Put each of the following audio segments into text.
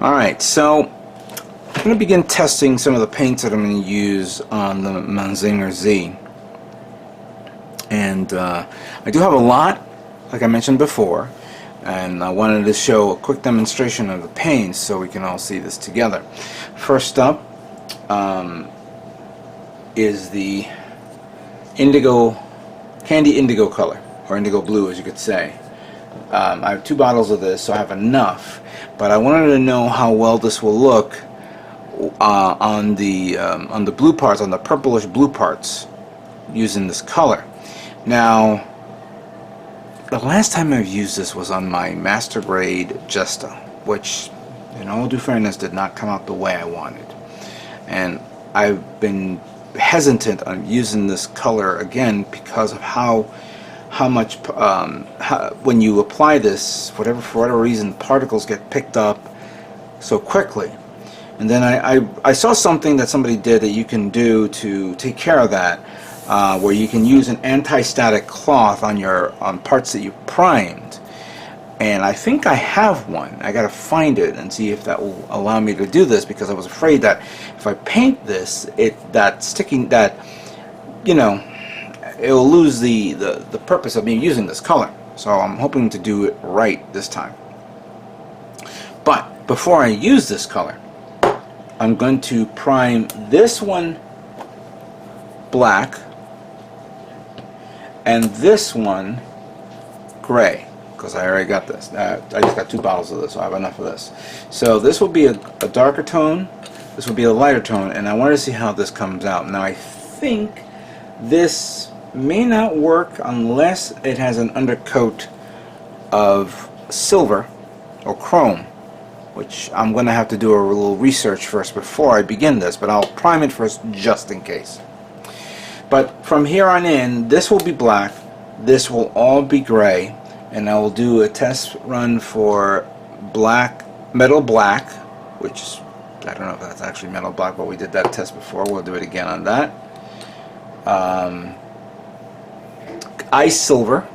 Alright, so I'm going to begin testing some of the paints that I'm going to use on the Mazinger Z. And I do have a lot, like I mentioned before, and I wanted to show a quick demonstration of the paints so we can all see this together. First up is the Indigo, Candy Indigo color, or Indigo Blue as you could say. I have 2 bottles of this, so I have enough, but I wanted to know how well this will look on the blue parts, on the purplish blue parts, using this color. Now, the last time I've used this was on my master grade Jesta, which, in all due fairness, did not come out the way I wanted. And I've been hesitant on using this color again because of how much when you apply this, for whatever reason, particles get picked up so quickly. And then I saw something that somebody did that you can do to take care of that, where you can use an anti-static cloth on parts that you primed. And I think I have one. I gotta find it and see if that will allow me to do this, because I was afraid that if I paint this, it will lose the purpose of me using this color. So I'm hoping to do it right this time. But before I use this color, I'm going to prime this one black and this one gray, because I already got this. I just got 2 bottles of this, so I have enough of this. So this will be a darker tone, this will be a lighter tone, and I want to see how this comes out. Now I think this may not work unless it has an undercoat of silver or chrome, which I'm going to have to do a little research first before I begin this, but I'll prime it first just in case. But from here on in, this will be black, this will all be gray, and I will do a test run for metal black, which is, I don't know if that's actually metal black, but we did that test before. We'll do it again on that. Ice silver,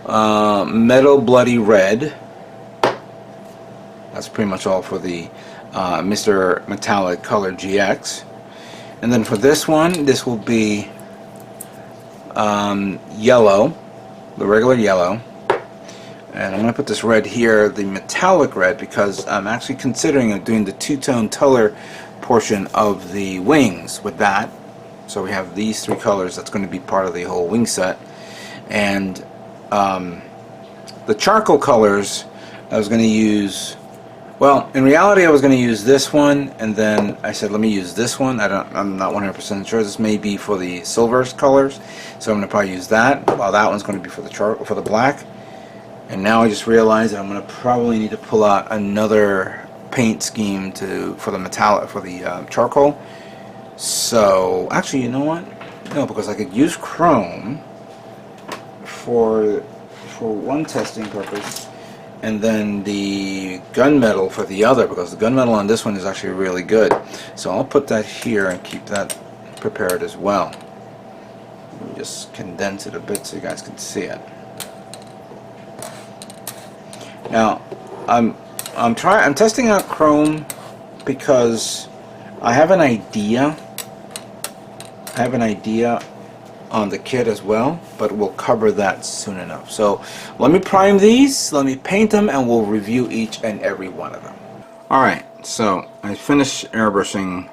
metal bloody red. That's pretty much all for the Mr. Metallic Color GX. And then for this one, this will be yellow, the regular yellow. And I'm going to put this red here, the metallic red, because I'm actually considering doing the 2-tone color portion of the wings with that. So we have these 3 colors that's going to be part of the whole wing set. And the charcoal colors I was going to use, well, in reality I was going to use this one, and then I said let me use this one. I'm not 100% sure. This may be for the silver colors, so I'm going to probably use that, while that one's going to be for the black. And now I just realized that I'm going to probably need to pull out another paint scheme for the metallic, for the charcoal. So actually, you know what? No, because I could use chrome for one testing purpose, and then the gunmetal for the other, because the gunmetal on this one is actually really good. So I'll put that here and keep that prepared as well. Let me just condense it a bit so you guys can see it. Now I'm testing out chrome because I have an idea. On the kit as well, but we'll cover that soon enough. So let me prime these, let me paint them, and we'll review each and every one of them. Alright, so I finished airbrushing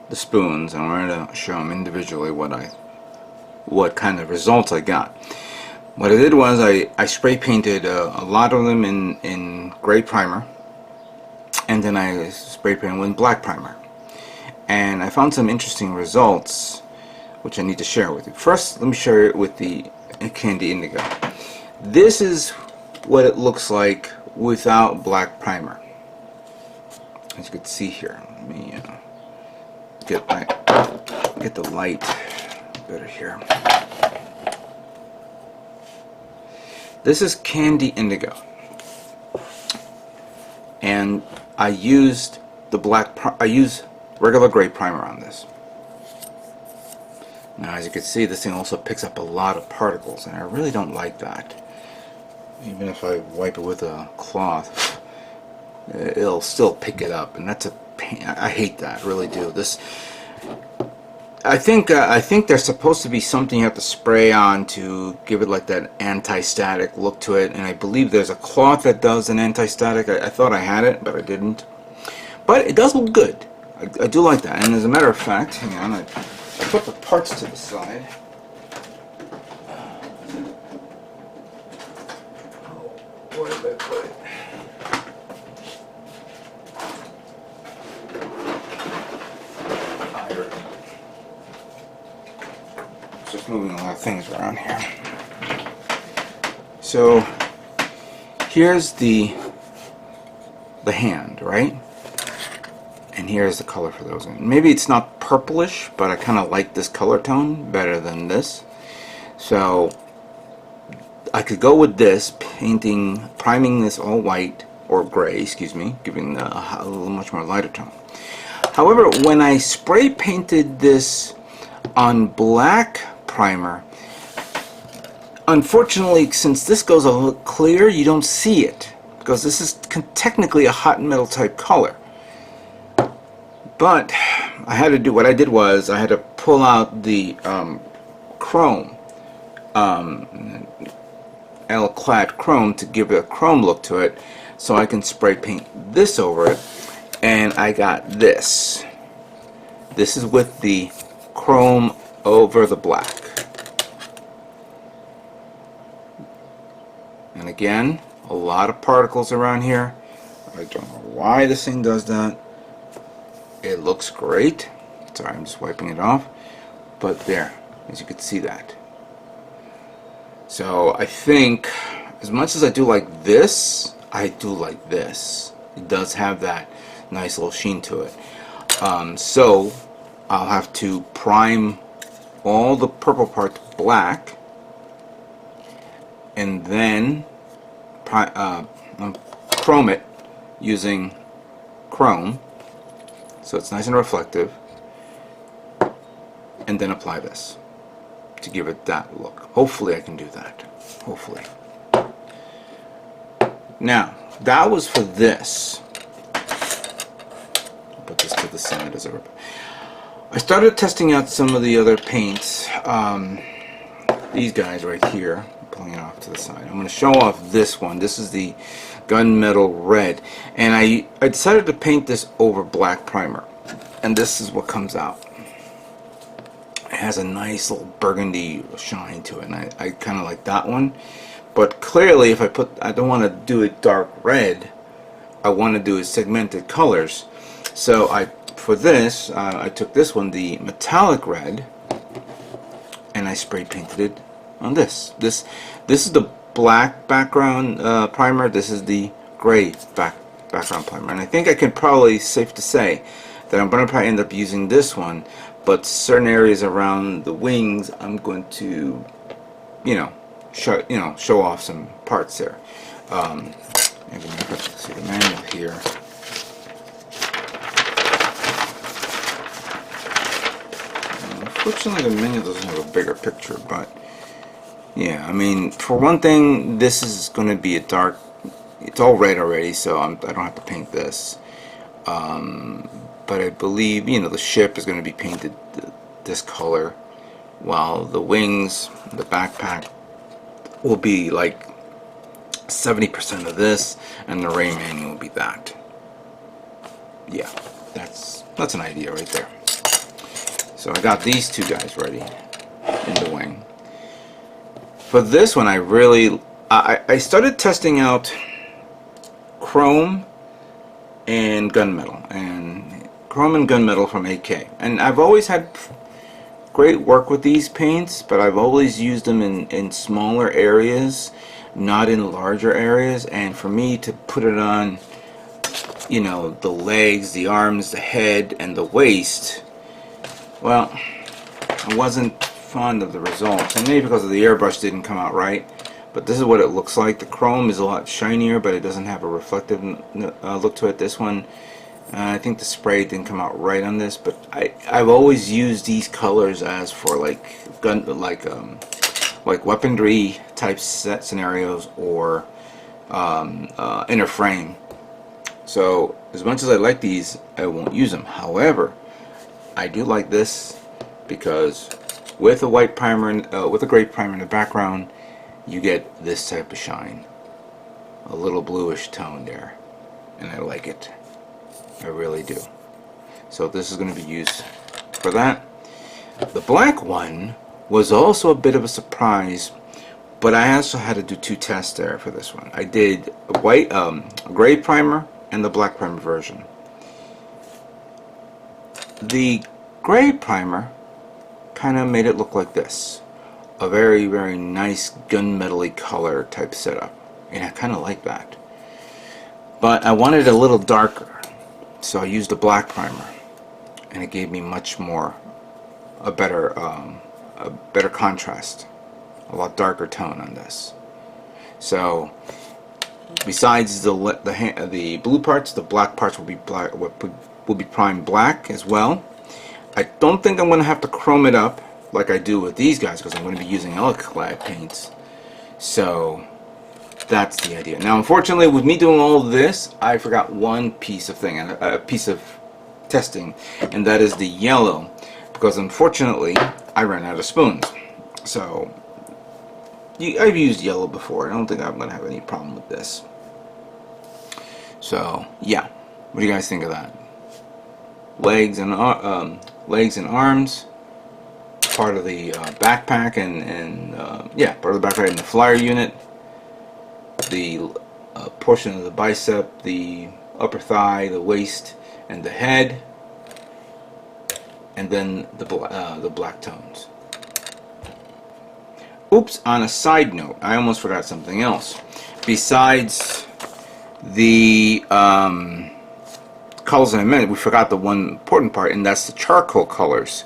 the spoons, and I wanted to show them individually what kind of results I got. What I did was I spray painted a lot of them in gray primer, and then I spray painted with black primer, and I found some interesting results which I need to share with you. First, let me share it with the Candy Indigo. This is what it looks like without black primer. As you can see here, let me get the light better here. This is Candy Indigo, and I used regular gray primer on this. Now, as you can see, this thing also picks up a lot of particles, and I really don't like that. even if I wipe it with a cloth, it'll still pick it up, and that's a pain. I hate that, really do. This, I think there's supposed to be something you have to spray on to give it like that anti-static look to it, and I believe there's a cloth that does an anti-static. I thought I had it, but I didn't. But it does look good. I do like that. And as a matter of fact, hang on, I put the parts to the side. Where did I put it? Just moving a lot of things around here. So here's the hand, right? And here's the color for those. Maybe it's not purplish, but I kind of like this color tone better than this. So I could go with this, priming this all white, or gray, excuse me, giving a little much more lighter tone. However, when I spray painted this on black primer, unfortunately, since this goes a little clear, you don't see it, because this is technically a hot metal type color. But I had to do, what I did was I had to pull out the chrome, Alclad chrome, to give it a chrome look to it, so I can spray paint this over it. And I got this. This is with the chrome over the black. And again, a lot of particles around here. I don't know why this thing does that. It looks great. Sorry, I'm just wiping it off. But there, as you can see that. So I think, as much as I do like this, I do like this. It does have that nice little sheen to it. So I'll have to prime all the purple parts black, and then chrome it using chrome, so it's nice and reflective, and then apply this to give it that look. Hopefully I can do that. Hopefully. Now, that was for this. I'll put this to the side as a rip. I started testing out some of the other paints. These guys right here. I'm pulling it off to the side. I'm going to show off this one. This is the Gunmetal Red. And I decided to paint this over black primer. And this is what comes out. It has a nice little burgundy shine to it, and I kind of like that one. But clearly, if I don't want to do it dark red, I want to do it segmented colors. So for this, I took this one, the metallic red, and I spray painted it on this. This is the black background primer. This is the gray background primer, and I think I can probably safe to say that I'm going to probably end up using this one. But certain areas around the wings, I'm going to, show off some parts there. Maybe see the manual here. Unfortunately, the manual doesn't have a bigger picture, but yeah, I mean, for one thing, this is going to be a dark. It's all red already, so I don't have to paint this. But I believe, the ship is going to be painted this color, while the wings, the backpack, will be like 70% of this, and the Rayman will be that. Yeah, that's an idea right there. So I got these two guys ready in the wing. For this one, I started testing out chrome and gunmetal, and chrome and gunmetal from AK, and I've always had great work with these paints, but I've always used them in smaller areas, not in larger areas. And for me to put it on, the legs, the arms, the head, and the waist, well, I wasn't fond of the results, and maybe because of the airbrush didn't come out right. But this is what it looks like. The chrome is a lot shinier, but it doesn't have a reflective look to it. This one, I think the spray didn't come out right on this, but I've always used these colors as for like weaponry type set scenarios, or inner frame. So as much as I like these, I won't use them. However, I do like this because with a white primer, with a gray primer in the background, you get this type of shine, a little bluish tone there, and I like it. I really do. So this is going to be used for that. The black one was also a bit of a surprise, but I also had to do two tests there for this one. I did a white, gray primer and the black primer version. The gray primer kind of made it look like this, a very, very nice gunmetal-y color type setup, and I kind of like that. But I wanted it a little darker, so I used a black primer, and it gave me much more, a better contrast, a lot darker tone on this. So besides the blue parts, the black parts will be black, will be primed black as well. I don't think I'm going to have to chrome it up like I do with these guys, because I'm going to be using Alclad paints. So that's the idea. Now, unfortunately, with me doing all this, I forgot one piece of thing, a piece of testing, and that is the yellow, because unfortunately, I ran out of spoons. So I've used yellow before. I don't think I'm going to have any problem with this. So yeah, what do you guys think of that? Legs and arms, part of the backpack, and yeah, part of the backpack and the flyer unit, the portion of the bicep, the upper thigh, the waist, and the head, and then the black tones. Oops, on a side note, I almost forgot something else. Besides the colors in a minute, we forgot the one important part, and that's the charcoal colors.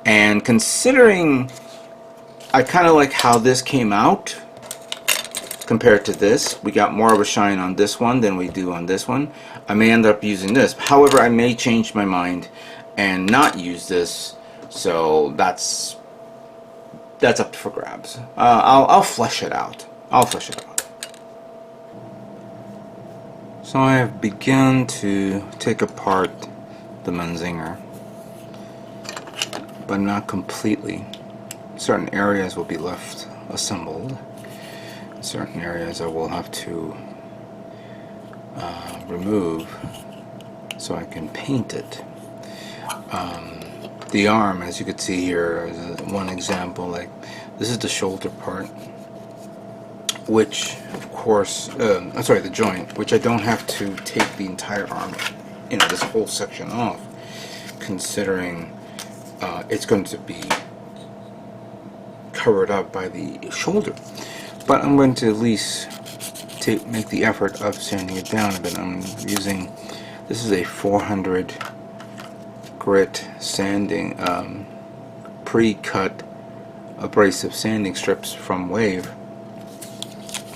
And considering I kind of like how this came out compared to this, we got more of a shine on this one than we do on this one. I may end up using this. However, I may change my mind and not use this, so that's up for grabs. I'll flesh it out. So I have begun to take apart the Mazinger, but not completely. Certain areas will be left assembled. Certain areas I will have to remove so I can paint it. The arm, as you can see here, is one example. Like, this is the shoulder part, which of course, I'm sorry, the joint, which I don't have to take the entire arm, you know, this whole section off, considering it's going to be covered up by the shoulder. But I'm going to at least make the effort of sanding it down a bit. I'm using, this is a 400 grit sanding, pre-cut abrasive sanding strips from Wave,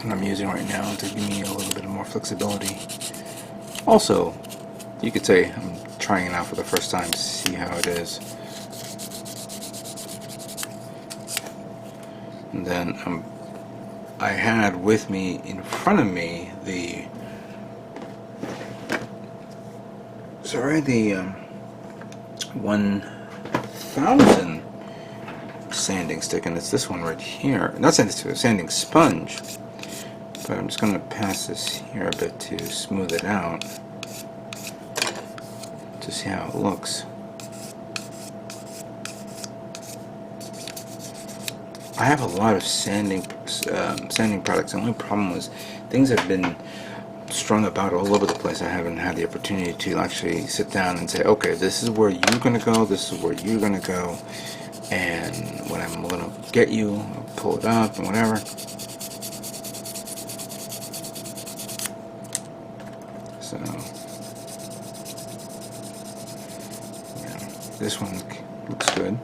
and I'm using right now to give me a little bit more flexibility. Also, you could say I'm trying it out for the first time to see how it is. And then I had with me, in front of me, the 1000 sanding stick, and it's this one right here. Not sanding stick, sanding sponge. But I'm just going to pass this here a bit to smooth it out, to see how it looks. I have a lot of sanding products. The only problem was things have been strung about all over the place. I haven't had the opportunity to actually sit down and say, okay, this is where you're going to go, this is where you're going to go, and when I'm going to get you, I'll pull it up and whatever. So, yeah, this one looks good.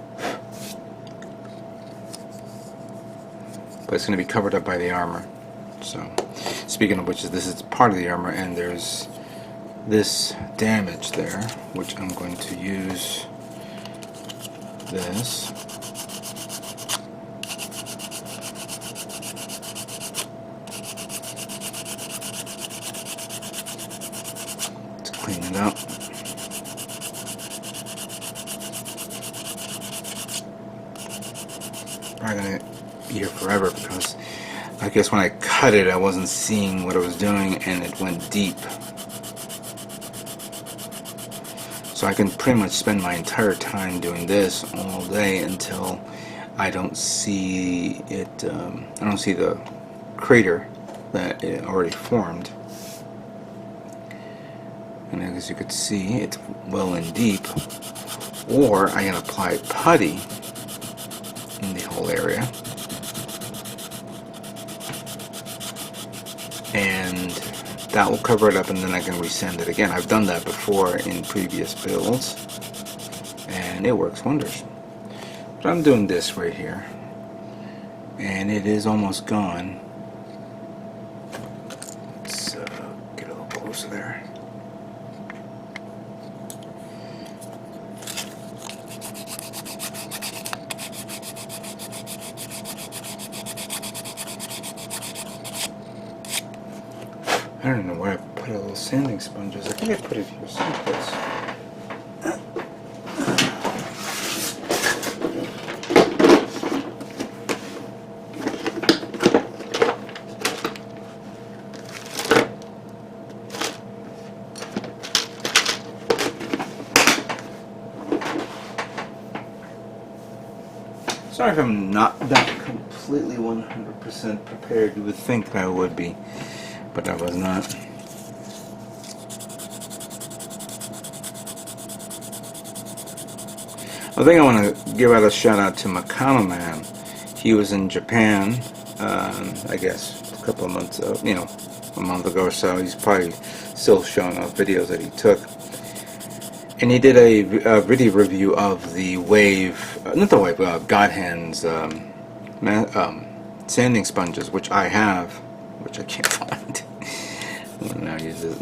But it's going to be covered up by the armor. So, speaking of which, this is part of the armor, and there's this damage there, which I'm going to use this. clean it up. Probably gonna be here forever because I guess when I cut it I wasn't seeing what I was doing and it went deep. So I can pretty much spend my entire time doing this all day until I don't see it, I don't see the crater that it already formed. And as you could see, it's well and deep. Or I can apply putty in the whole area. And that will cover it up, and then I can resand it again. I've done that before in previous builds, and it works wonders. But I'm doing this right here, and it is almost gone. Let's get a little closer there. I don't know where I put a little sanding sponges. I think I put it here someplace. Sorry if I'm not that completely 100% prepared. You would think that I would be, but I was not. I think I want to give out a shout out to Makano Man. He was in Japan, I guess, a couple of months, a month ago or so. He's probably still showing off videos that he took. And he did a video review of the Wave, not the Wave, God Hands sanding sponges, which I have, which I can't find.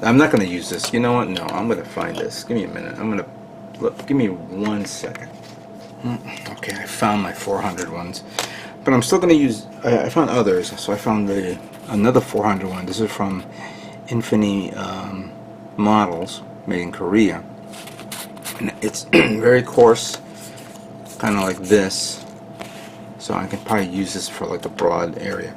I'm not going to use this. You know what? No, I'm going to find this. Give me a minute. I'm going to look. Give me 1 second. Okay, I found my 400 ones, but I'm still going to use. I found others, so I found another 400 one. This is from Infinity Models, made in Korea, and it's very coarse, kind of like this. So I can probably use this for like a broad area.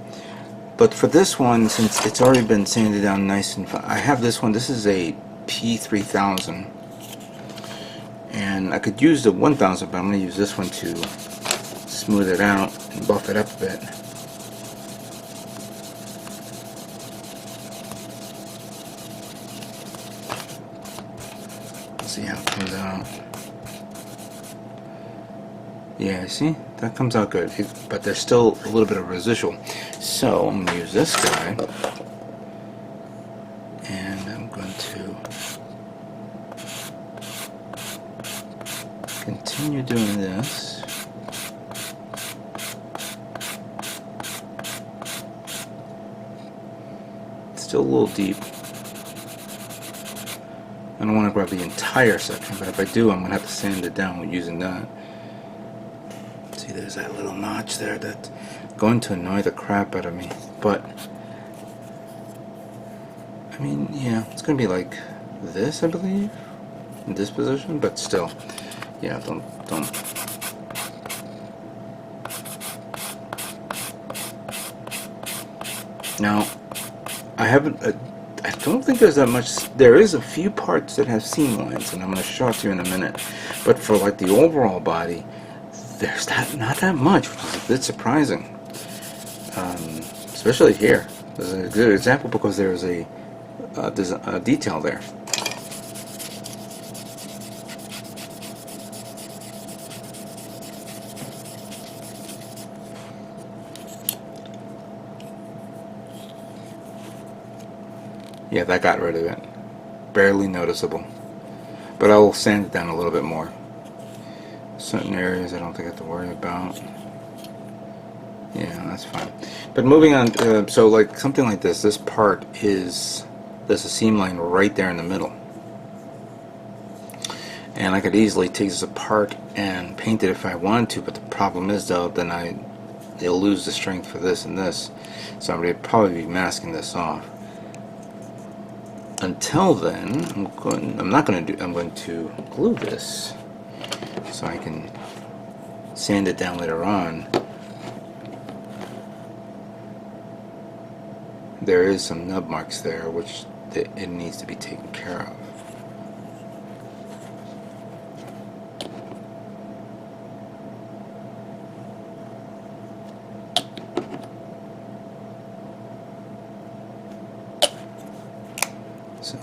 But for this one, since it's already been sanded down nice and fine, I have this one. This is a P3000, and I could use the 1000, but I'm going to use this one to smooth it out and buff it up a bit. Let's see how it comes out. Yeah, see? That comes out good, but there's still a little bit of residual. So I'm going to use this guy, and I'm going to continue doing this. It's still a little deep. I don't want to grab the entire section, but if I do, I'm going to have to sand it down with using that. See, there's that little notch there that's going to annoy the crap out of me. But I mean, yeah, it's going to be like this, I believe, in this position, but still, yeah, don't. Now, I don't think there's that much. There is a few parts that have seam lines, and I'm going to show it to you in a minute. But for like the overall body, there's not that much, which is a bit surprising. Especially here. This is a good example because there's a detail there. Yeah, that got rid of it. Barely noticeable. But I will sand it down a little bit more. Certain areas I don't think I have to worry about. Yeah, that's fine. But moving on, so like something like this, this part is, there's a seam line right there in the middle. And I could easily take this apart and paint it if I wanted to, but the problem is though, then it'll lose the strength for this and this. So I'm going to probably be masking this off. until then, I'm going to glue this so I can sand it down later on. There is some nub marks there which it needs to be taken care of. So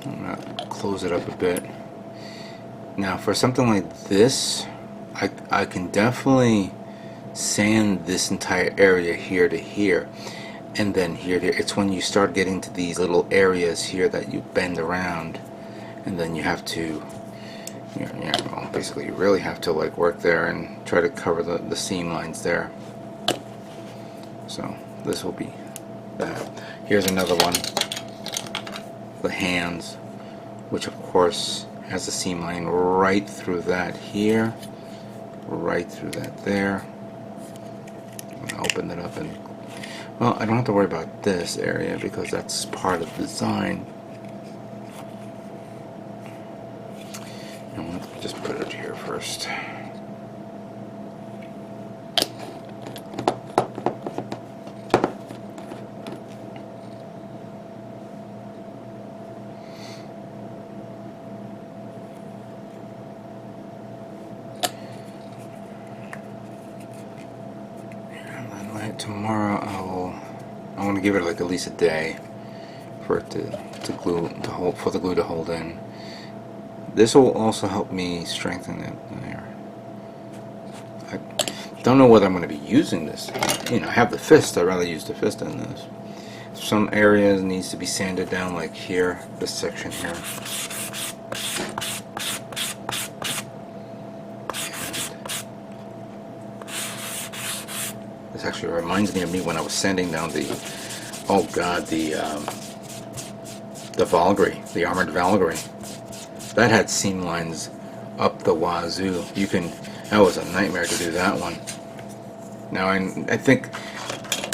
I'm going to close it up a bit. Now for something like this, I can definitely sand this entire area here to here, and then here to here. It's when you start getting to these little areas here that you bend around, and then you have to, well, basically you really have to like work there and try to cover the seam lines there. So this will be that. Here's another one, the hands, which of course has a seam line right through that here, right through that there. I'm going to open that up, and well, I don't have to worry about this area because that's part of the design. And we'll just put it here first. Tomorrow I want to give it like at least a day for it to glue to hold in. This will also help me strengthen it there. I don't know whether I'm going to be using this. I have the fist. I'd rather use the fist than this. Some areas needs to be sanded down, like here, this section here. This actually reminds me of me when I was sanding down the Valkyrie, the armored Valkyrie. That had seam lines up the wazoo. That was a nightmare to do that one. Now I think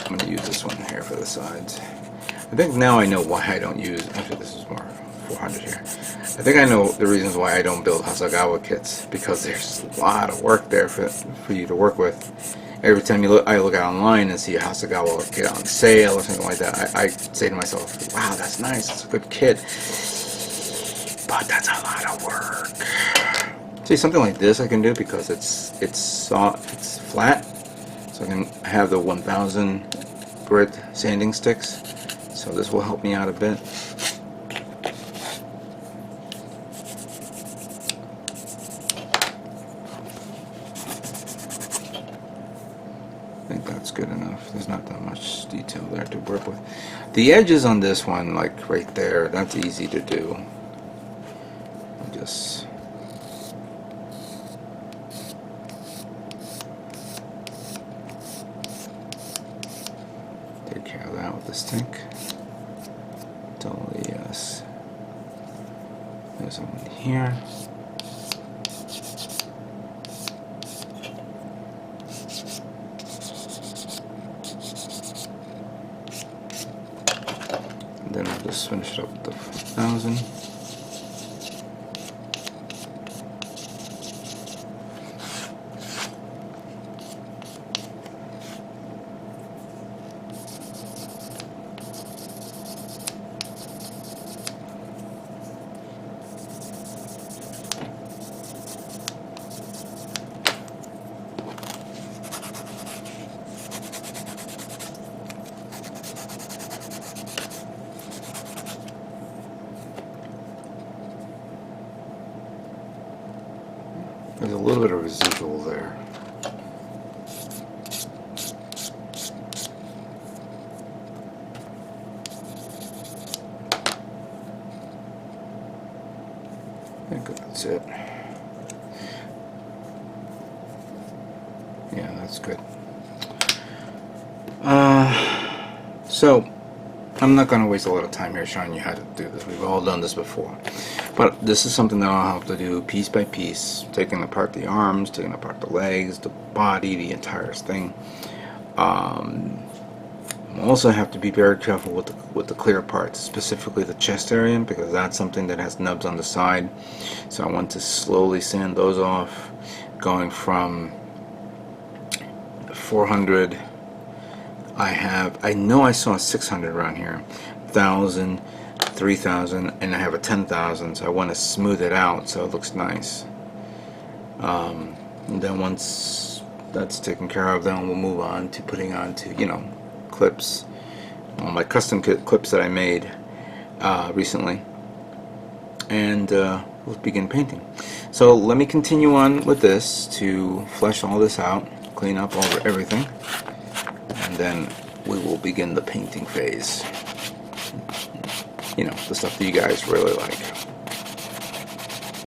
I'm going to use this one here for the sides. I think now I know why I don't use, actually this is more 400 here. I think I know the reasons why I don't build Hasegawa kits, because there's a lot of work there for you to work with. Every time I look out online and see a Hasegawa kit on sale or something like that, I say to myself, wow, that's nice, it's a good kit, but that's a lot of work. See, something like this I can do because it's soft, it's flat, so I can have the 1000 grit sanding sticks, so this will help me out a bit. I think that's good enough. There's not that much detail there to work with. The edges on this one, like right there, that's easy to do. Just take care of that with the stick. Totally, yes. There's one here. Then I'll just finish it up with the 1000. There's a little bit of residual there. I think that's it. Yeah, that's good. So I'm not going to waste a lot of time here showing you how to do this. We've all done this before. But this is something that I'll have to do piece by piece, taking apart the arms, taking apart the legs, the body, the entire thing. Also have to be very careful with the clear parts, specifically the chest area, because that's something that has nubs on the side. So I want to slowly sand those off, going from 400. I know I saw 600 around here, 1,000, 3,000, and I have a 10,000. So I want to smooth it out so it looks nice. And then once that's taken care of, then we'll move on to putting on to, you know, clips, all my custom clips that I made recently, and we'll begin painting. So let me continue on with this to flesh all this out, clean up everything, and then we will begin the painting phase. You know, the stuff that you guys really like.